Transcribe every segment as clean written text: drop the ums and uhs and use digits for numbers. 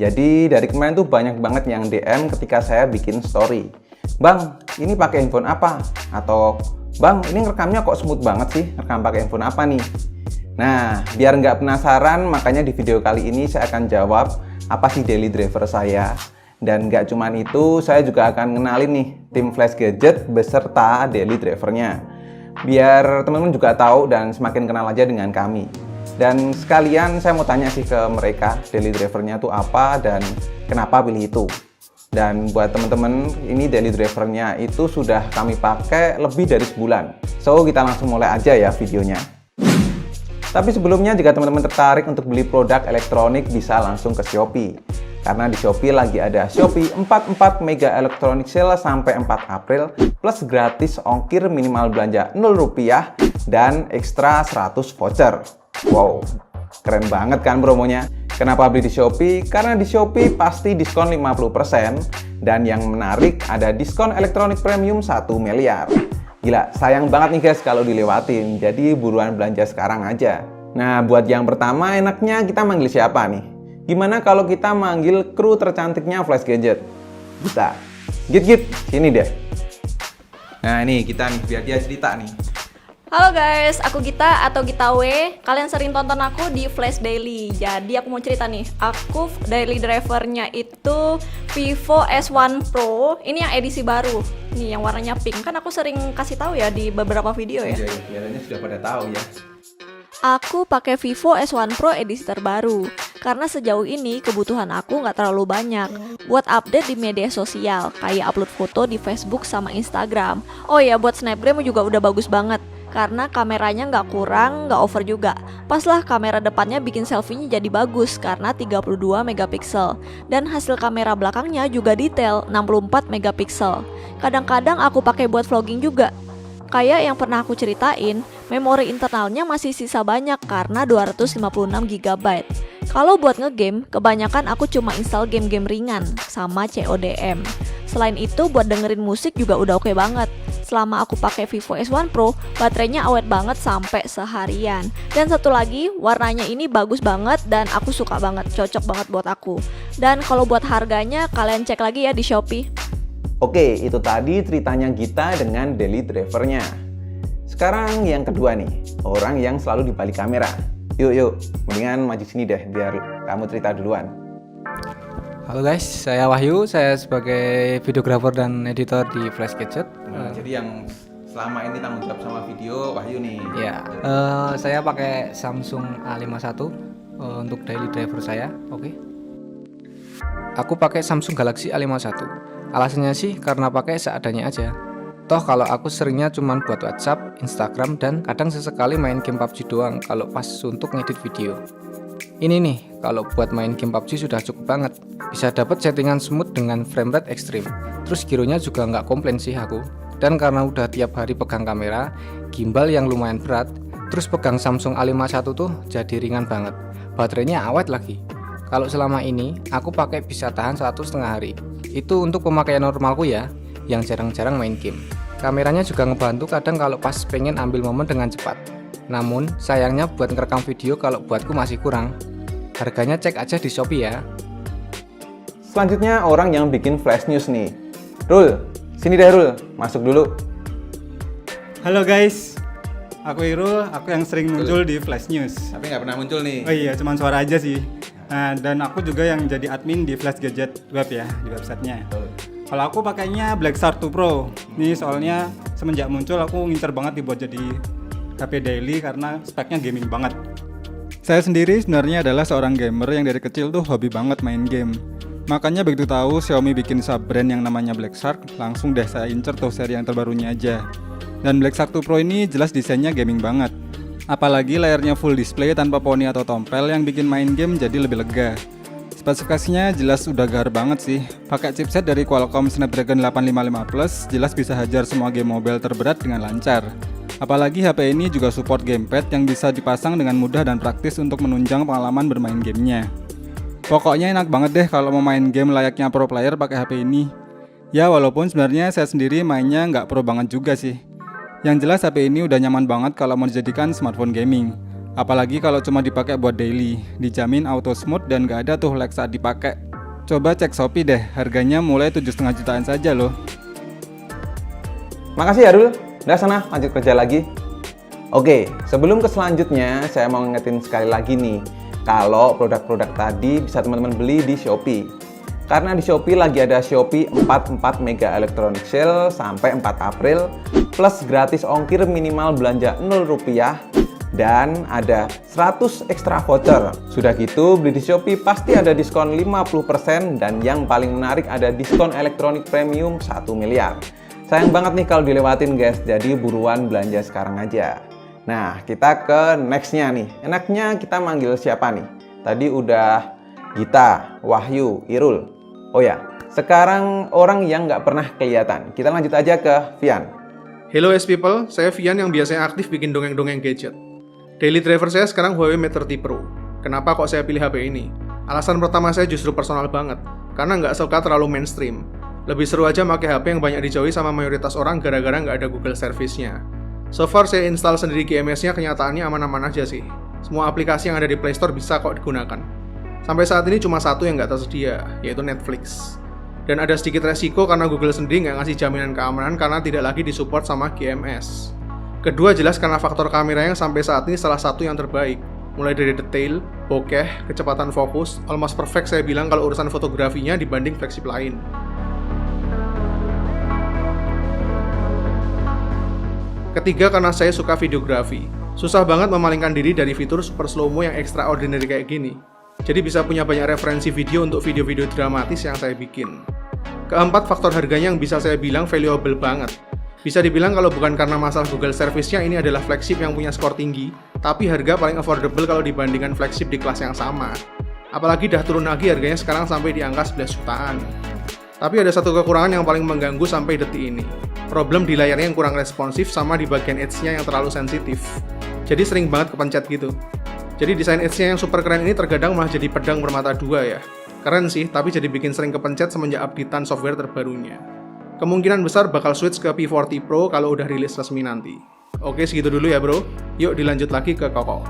Jadi dari kemarin tuh banyak banget yang DM ketika saya bikin story. Bang, ini pakai handphone apa? Atau Bang, ini ngerekamnya kok smooth banget sih? Rekam pakai handphone apa nih? Nah, biar nggak penasaran, makanya di video kali ini saya akan jawab apa sih daily driver saya. Dan nggak cuman itu, saya juga akan ngenalin nih tim Flash Gadget beserta daily drivernya. Biar teman-teman juga tahu dan semakin kenal aja dengan kami. Dan sekalian saya mau tanya sih ke mereka, daily drivernya tuh apa dan kenapa pilih itu. Dan buat teman-teman, ini daily drivernya itu sudah kami pakai lebih dari sebulan. So, kita langsung mulai aja ya videonya. Tapi sebelumnya, jika teman-teman tertarik untuk beli produk elektronik, bisa langsung ke Shopee. Karena di Shopee lagi ada Shopee 44 Mega Electronic Sale sampai 4 April, plus gratis ongkir minimal belanja Rp0 dan ekstra 100 voucher. Wow, keren banget kan promonya? Kenapa beli di Shopee? Karena di Shopee pasti diskon 50%, dan yang menarik ada diskon elektronik premium 1 miliar. Gila, sayang banget nih guys kalau dilewatin, jadi buruan belanja sekarang aja. Nah, buat yang pertama, enaknya kita manggil siapa nih? Gimana kalau kita manggil kru tercantiknya Flash Gadget? Bisa. Git, sini deh. Nah, ini kita nih, biar dia cerita nih. Halo guys, aku Gita atau Gita W. Kalian sering tonton aku di Flash Daily. Jadi aku mau cerita nih, aku daily drivernya itu Vivo S1 Pro. Ini yang edisi baru. Nih yang warnanya pink. Kan aku sering kasih tahu ya di beberapa video ya. Iya, kelihatannya sudah pada tahu ya. Aku pakai Vivo S1 Pro edisi terbaru karena sejauh ini kebutuhan aku nggak terlalu banyak buat update di media sosial, kayak upload foto di Facebook sama Instagram. Oh ya, buat Snapgram juga udah bagus banget karena kameranya nggak kurang, nggak over juga. Pas lah kamera depannya bikin selfie-nya jadi bagus karena 32 megapiksel. Dan hasil kamera belakangnya juga detail, 64 megapiksel. Kadang-kadang aku pakai buat vlogging juga. Kayak yang pernah aku ceritain, memori internalnya masih sisa banyak karena 256 GB. Kalau buat ngegame, kebanyakan aku cuma install game-game ringan sama CODM. Selain itu, buat dengerin musik juga udah oke banget. Selama aku pakai Vivo S1 Pro, baterainya awet banget sampai seharian. Dan satu lagi, warnanya ini bagus banget dan aku suka banget, cocok banget buat aku. Dan kalau buat harganya, kalian cek lagi ya di Shopee. Oke, itu tadi ceritanya Gita dengan daily drivernya. Sekarang yang kedua nih, orang yang selalu di balik kamera. Yuk, mendingan maju sini deh, biar kamu cerita duluan. Halo guys, saya Wahyu, saya sebagai videographer dan editor di Flash Gadget. Jadi yang selama ini tanggung jawab sama video, Wahyu nih. Ya, saya pakai Samsung A51 untuk daily driver saya. Oke. Aku pakai Samsung Galaxy A51. Alasannya sih karena pakai seadanya aja. Toh kalau aku seringnya cuman buat WhatsApp, Instagram, dan kadang sesekali main game PUBG doang kalau pas untuk ngedit video. Ini nih, kalau buat main game PUBG sudah cukup banget. Bisa dapat settingan smooth dengan frame rate ekstrim. Terus gironya juga nggak komplain sih aku. Dan karena udah tiap hari pegang kamera, gimbal yang lumayan berat, terus pegang Samsung A51 tuh jadi ringan banget. Baterainya awet lagi. Kalau selama ini, aku pakai bisa tahan 1,5 hari. Itu untuk pemakaian normalku ya, yang jarang-jarang main game. Kameranya juga ngebantu kadang kalau pas pengen ambil momen dengan cepat. Namun, sayangnya buat ngerekam video kalau buatku masih kurang. Harganya cek aja di Shopee ya. Selanjutnya orang yang bikin flash news nih. Rul, sini deh Rul, masuk dulu. Halo guys, aku Irul, aku yang sering muncul di Flash News. Tapi nggak pernah muncul nih. Oh iya, cuman suara aja sih. Nah, dan aku juga yang jadi admin di Flash Gadget Web ya, di websitenya. Kalau aku pakainya Black Shark 2 Pro. Nih soalnya semenjak muncul aku ngincer banget dibuat jadi HP daily karena speknya gaming banget. Saya sendiri sebenarnya adalah seorang gamer yang dari kecil tuh hobi banget main game. Makanya begitu tahu Xiaomi bikin sub brand yang namanya Black Shark, langsung deh saya incer tuh seri yang terbarunya aja. Dan Black Shark 2 Pro ini jelas desainnya gaming banget. Apalagi layarnya full display tanpa poni atau tompel yang bikin main game jadi lebih lega. Spesifikasinya jelas udah gar banget sih. Pakai chipset dari Qualcomm Snapdragon 855 Plus, jelas bisa hajar semua game mobile terberat dengan lancar. Apalagi HP ini juga support gamepad yang bisa dipasang dengan mudah dan praktis untuk menunjang pengalaman bermain gamenya. Pokoknya enak banget deh kalau mau main game layaknya pro player pakai HP ini. Ya walaupun sebenarnya saya sendiri mainnya nggak pro banget juga sih. Yang jelas HP ini udah nyaman banget kalau mau dijadikan smartphone gaming. Apalagi kalau cuma dipakai buat daily, dijamin auto smooth dan gak ada tuh lag saat dipakai. Coba cek Shopee deh, harganya mulai 7,5 jutaan saja loh. Makasih ya Rul, udah sana lanjut kerja lagi. Oke, sebelum ke selanjutnya, saya mau ngingetin sekali lagi nih, kalau produk-produk tadi bisa teman-teman beli di Shopee. Karena di Shopee lagi ada Shopee 44 Mega Electronic Sale sampai 4 April, plus gratis ongkir minimal belanja Rp0, dan ada 100 ekstra voucher. Sudah gitu, beli di Shopee pasti ada diskon 50%, dan yang paling menarik ada diskon elektronik premium 1 miliar. Sayang banget nih kalau dilewatin guys, jadi buruan belanja sekarang aja. Nah, kita ke next-nya nih. Enaknya kita manggil siapa nih? Tadi udah Gita, Wahyu, Irul. Oh ya, sekarang orang yang nggak pernah kelihatan. Kita lanjut aja ke Vian. Hello S people, saya Vian yang biasanya aktif bikin dongeng-dongeng gadget. Daily driver saya sekarang Huawei Mate 30 Pro. Kenapa kok saya pilih HP ini? Alasan pertama saya justru personal banget, karena nggak suka terlalu mainstream. Lebih seru aja pakai HP yang banyak dijauhi sama mayoritas orang gara-gara nggak ada Google Service-nya. So far saya install sendiri GMS-nya, kenyataannya aman-aman aja sih. Semua aplikasi yang ada di Play Store bisa kok digunakan. Sampai saat ini cuma satu yang nggak tersedia, yaitu Netflix. Dan ada sedikit resiko karena Google sendiri nggak ngasih jaminan keamanan karena tidak lagi disupport sama GMS. Kedua jelas karena faktor kamera yang sampai saat ini salah satu yang terbaik. Mulai dari detail, bokeh, kecepatan fokus, almost perfect saya bilang kalau urusan fotografinya dibanding flagship lain. Ketiga karena saya suka videografi. Susah banget memalingkan diri dari fitur super slow-mo yang extraordinary kayak gini. Jadi bisa punya banyak referensi video untuk video-video dramatis yang saya bikin. Keempat, faktor harganya yang bisa saya bilang valuable banget. Bisa dibilang kalau bukan karena masalah Google Service-nya, ini adalah flagship yang punya skor tinggi, tapi harga paling affordable kalau dibandingkan flagship di kelas yang sama. Apalagi dah turun lagi harganya sekarang sampai di angka 11 jutaan. Tapi ada satu kekurangan yang paling mengganggu sampai detik ini. Problem di layarnya yang kurang responsif sama di bagian edge-nya yang terlalu sensitif. Jadi sering banget kepencet gitu. Jadi desain edge-nya yang super keren ini terkadang malah jadi pedang bermata dua ya. Keren sih, tapi jadi bikin sering kepencet semenjak updatean software terbarunya. Kemungkinan besar bakal switch ke P40 Pro kalau udah rilis resmi nanti. Oke, segitu dulu ya bro. Yuk dilanjut lagi ke Koko.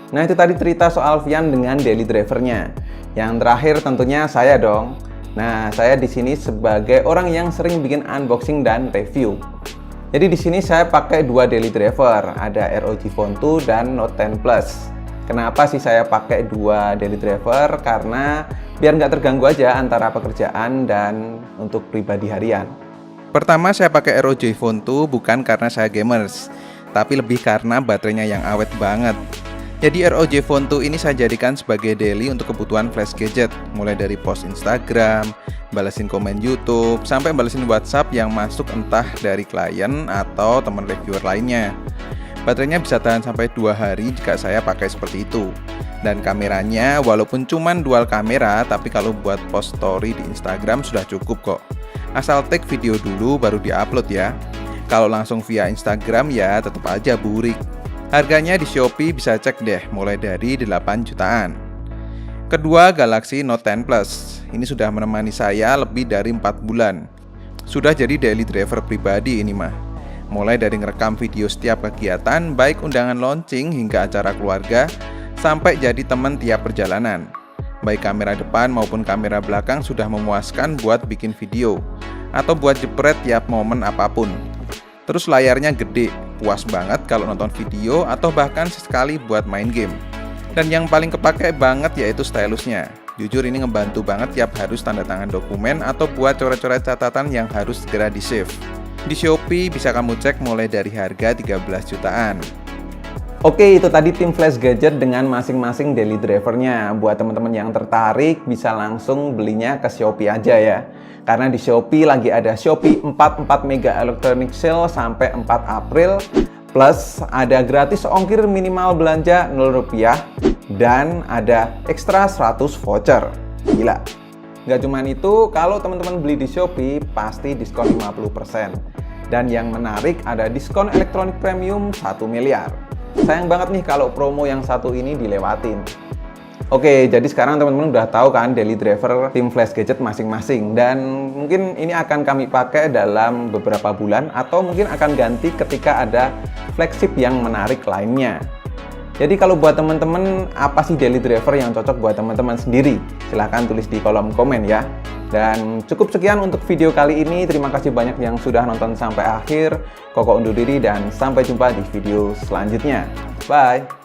Nah, itu tadi cerita soal Vian dengan daily drivernya. Yang terakhir tentunya saya dong. Nah, saya di sini sebagai orang yang sering bikin unboxing dan review. Jadi di sini saya pakai dua daily driver, ada ROG Phone 2 dan Note 10 Plus. Kenapa sih saya pakai dua daily driver? Karena biar nggak terganggu aja antara pekerjaan dan untuk pribadi harian. Pertama, saya pakai ROG Phone 2 bukan karena saya gamers, tapi lebih karena baterainya yang awet banget. Jadi ROG Phone 2 ini saya jadikan sebagai daily untuk kebutuhan flash gadget, mulai dari post Instagram, balesin komen YouTube, sampai balesin WhatsApp yang masuk entah dari klien atau teman reviewer lainnya. Baterainya bisa tahan sampai 2 hari jika saya pakai seperti itu. Dan kameranya walaupun cuman dual kamera, tapi kalau buat post story di Instagram sudah cukup kok. Asal take video dulu baru di-upload ya. Kalau langsung via Instagram ya tetap aja burik. Harganya di Shopee bisa cek deh, mulai dari 8 jutaan. Kedua, Galaxy Note 10 Plus. Ini sudah menemani saya lebih dari 4 bulan. Sudah jadi daily driver pribadi ini mah. Mulai dari ngerekam video setiap kegiatan, baik undangan launching hingga acara keluarga, sampai jadi teman tiap perjalanan. Baik kamera depan maupun kamera belakang sudah memuaskan buat bikin video, atau buat jepret tiap momen apapun. Terus layarnya gede, puas banget kalau nonton video atau bahkan sesekali buat main game. Dan yang paling kepake banget yaitu stylusnya. Jujur ini ngebantu banget tiap harus tanda tangan dokumen atau buat coret-coret catatan yang harus segera di-save. Di Shopee bisa kamu cek mulai dari harga 13 jutaan. Oke, itu tadi tim Flash Gadget dengan masing-masing daily drivernya. Buat teman-teman yang tertarik bisa langsung belinya ke Shopee aja ya. Karena di Shopee lagi ada Shopee 44 Mega Electronic Sale sampai 4 April. Plus ada gratis ongkir minimal belanja Rp0 dan ada ekstra 100 voucher. Gila. Nggak cuman itu, kalau teman-teman beli di Shopee pasti diskon 50%. Dan yang menarik ada diskon elektronik premium 1 miliar. Sayang banget nih kalau promo yang satu ini dilewatin. Oke, jadi sekarang teman-teman udah tahu kan daily driver tim Flash Gadget masing-masing. Dan mungkin ini akan kami pakai dalam beberapa bulan atau mungkin akan ganti ketika ada flagship yang menarik lainnya. Jadi kalau buat teman-teman, apa sih daily driver yang cocok buat teman-teman sendiri? Silahkan tulis di kolom komen ya. Dan cukup sekian untuk video kali ini. Terima kasih banyak yang sudah nonton sampai akhir. Koko undur diri dan sampai jumpa di video selanjutnya. Bye!